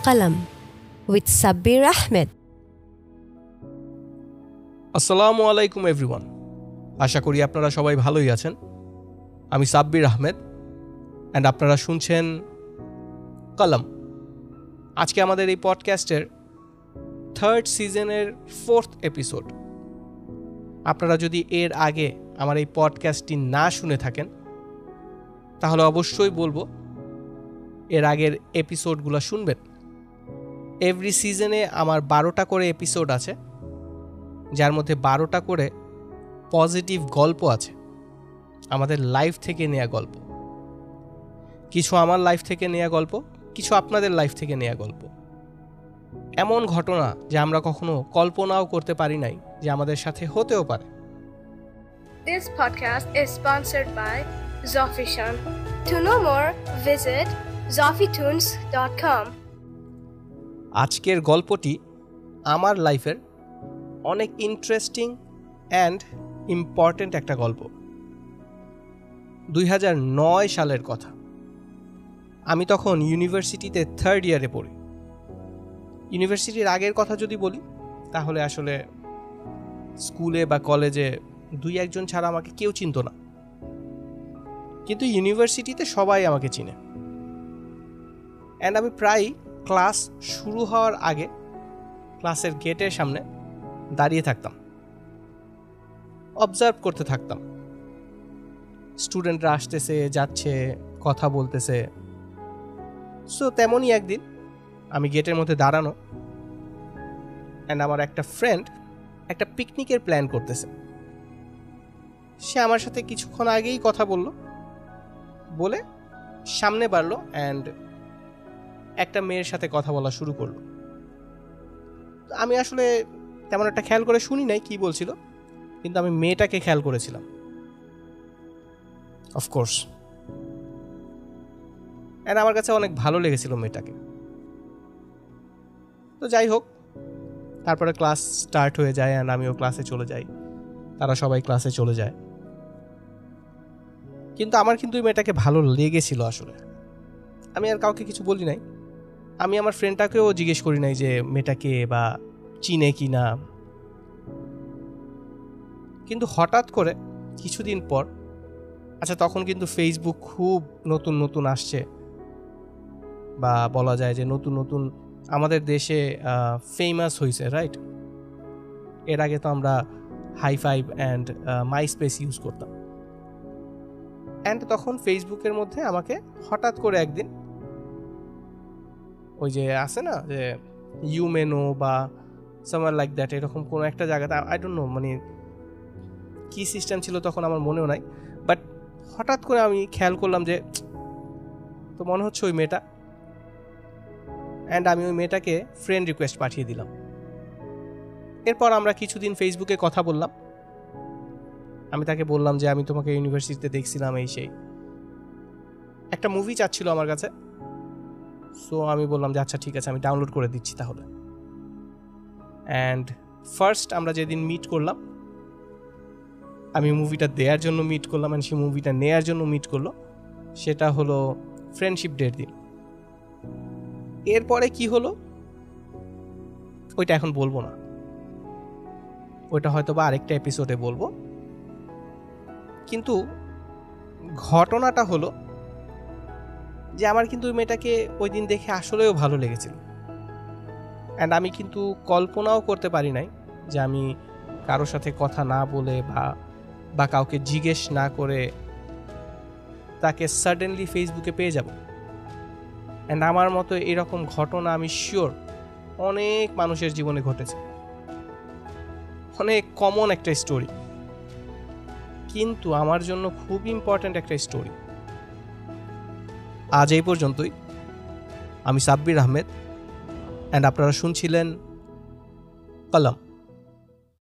Qalam with Sabbir Ahmed. আসসালামু আলাইকুম everyone, আশা করি আপনারা সবাই ভালোই আছেন। আমি সাব্বির আহমেদ অ্যান্ড আপনারা শুনছেন কলম। আজকে আমাদের এই পডকাস্টের 3rd সিজনের 4th এপিসোড। আপনারা যদি এর আগে আমার এই পডকাস্টটি না শুনে থাকেন তাহলে অবশ্যই বলবো এর আগের এপিসোডগুলো শুনবেন। এভরি সিজনে আমার 12টা করে এপিসোড আছে, যার মধ্যে 12টা করে পজিটিভ গল্প আছে, আমাদের লাইফ থেকে নেওয়া গল্প। কিছু আমার লাইফ থেকে নেওয়া গল্প, কিছু আপনাদের লাইফ থেকে নেওয়া গল্প। এমন ঘটনা যে আমরা কখনো কল্পনাও করতে পারি নাই যে আমাদের সাথে হতেও পারে। This podcast is sponsored by Zofishan. To know more, visit zofitunes.com. আজকের গল্পটি আমার লাইফের অনেক ইন্টারেস্টিং অ্যান্ড ইম্পর্ট্যান্ট একটা গল্প। 2009 সালের কথা। আমি তখন ইউনিভার্সিটিতে 3rd ইয়ারে পড়ি। ইউনিভার্সিটির আগের কথা যদি বলি তাহলে আসলে স্কুলে বা কলেজে 2-1 ছাড়া আমাকে কেউ চিনত না, কিন্তু ইউনিভার্সিটিতে সবাই আমাকে চিনে। অ্যান্ড আমি প্রায় ক্লাস শুরু হওয়ার আগে ক্লাসের গেটের সামনে দাঁড়িয়ে থাকতাম, অবজার্ভ করতে থাকতাম। স্টুডেন্টরা আসতেছে যাচ্ছে, কথা বলতেছে। সো তেমনই একদিন আমি গেটের মধ্যে দাঁড়ানো, অ্যান্ড আমার একটা ফ্রেন্ড একটা পিকনিকের প্ল্যান করতেছে। সে আমার সাথে কিছুক্ষণ আগেই কথা বলে সামনে বাড়লো অ্যান্ড একটা মেয়ের সাথে কথা বলা শুরু করলো। আমি আসলে তেমন একটা খেয়াল করে শুনি নাই কি বলছিল, কিন্তু আমি মেয়েটাকে খেয়াল করেছিলাম, অফকোর্স। অ্যান্ড আমার কাছে অনেক ভালো লেগেছিল মেয়েটাকে। তো যাই হোক, তারপরে ক্লাস স্টার্ট হয়ে যায় অ্যান্ড আমিও ক্লাসে চলে যাই, তারা সবাই ক্লাসে চলে যায়। কিন্তু আমার কিন্তু ওই মেয়েটাকে ভালো লেগেছিল আসলে। আমি আর কাউকে কিছু বলি নাই, আমি আমার ফ্রেন্ডটাকেও জিজ্ঞেস করি নাই যে মেয়েটাকে বা চিনে কি না। কিন্তু হঠাৎ করে কিছুদিন পর, আচ্ছা তখন কিন্তু ফেসবুক খুব নতুন নতুন আসছে, বা বলা যায় যে নতুন নতুন আমাদের দেশে ফেমাস হয়েছে, রাইট? এর আগে তো আমরা হাই5 অ্যান্ড মাইস্পেস ইউজ করতাম। অ্যান্ড তখন ফেসবুকের মধ্যে আমাকে হঠাৎ করে একদিন ওই যে আছে না যে ইউমেনো বা সামওয়্যার লাইক দ্যাট, এরকম কোনো একটা জায়গাতে, আই ডোন্ট নো মানে কী সিস্টেম ছিল তখন আমার মনেও নাই, বাট হঠাৎ করে আমি খেয়াল করলাম যে তো মনে হচ্ছে ওই মেয়েটা। অ্যান্ড আমি ওই মেয়েটাকে ফ্রেন্ড রিকোয়েস্ট পাঠিয়ে দিলাম। এরপর আমরা কিছুদিন ফেসবুকে কথা বললাম। আমি তাকে বললাম যে আমি তোমাকে ইউনিভার্সিটিতে দেখছিলাম, এই সেই। একটা মুভি চাচ্ছিল আমার কাছে, সো আমি বললাম যে আচ্ছা ঠিক আছে, আমি ডাউনলোড করে দিচ্ছি তাহলে। অ্যান্ড ফার্স্ট আমরা যেদিন মিট করলাম, আমি মুভিটা দেওয়ার জন্য মিট করলাম অ্যান্ড সে মুভিটা নেয়ার জন্য মিট করলো, সেটা হলো ফ্রেন্ডশিপ ডের দিন। এরপরে কি হলো ওইটা এখন বলবো না, ওইটা হয়তো বা আরেকটা এপিসোডে বলবো। কিন্তু ঘটনাটা হলো যে আমার কিন্তু ওই মেয়েটাকে ওই দিন দেখে আসলেও ভালো লেগেছিল। অ্যান্ড আমি কিন্তু কল্পনাও করতে পারি নাই যে আমি কারোর সাথে কথা না বলে বা কাউকে জিজ্ঞেস না করে তাকে সাডেনলি ফেসবুকে পেয়ে যাব। অ্যান্ড আমার মতো এরকম ঘটনা আমি শিওর অনেক মানুষের জীবনে ঘটেছে, অনেক কমন একটা স্টোরি, কিন্তু আমার জন্য খুব ইম্পর্ট্যান্ট একটা স্টোরি। আজ এই পর্যন্তই। আমি সাব্বির আহমেদ অ্যান্ড আপনারা শুনছিলেন কলম।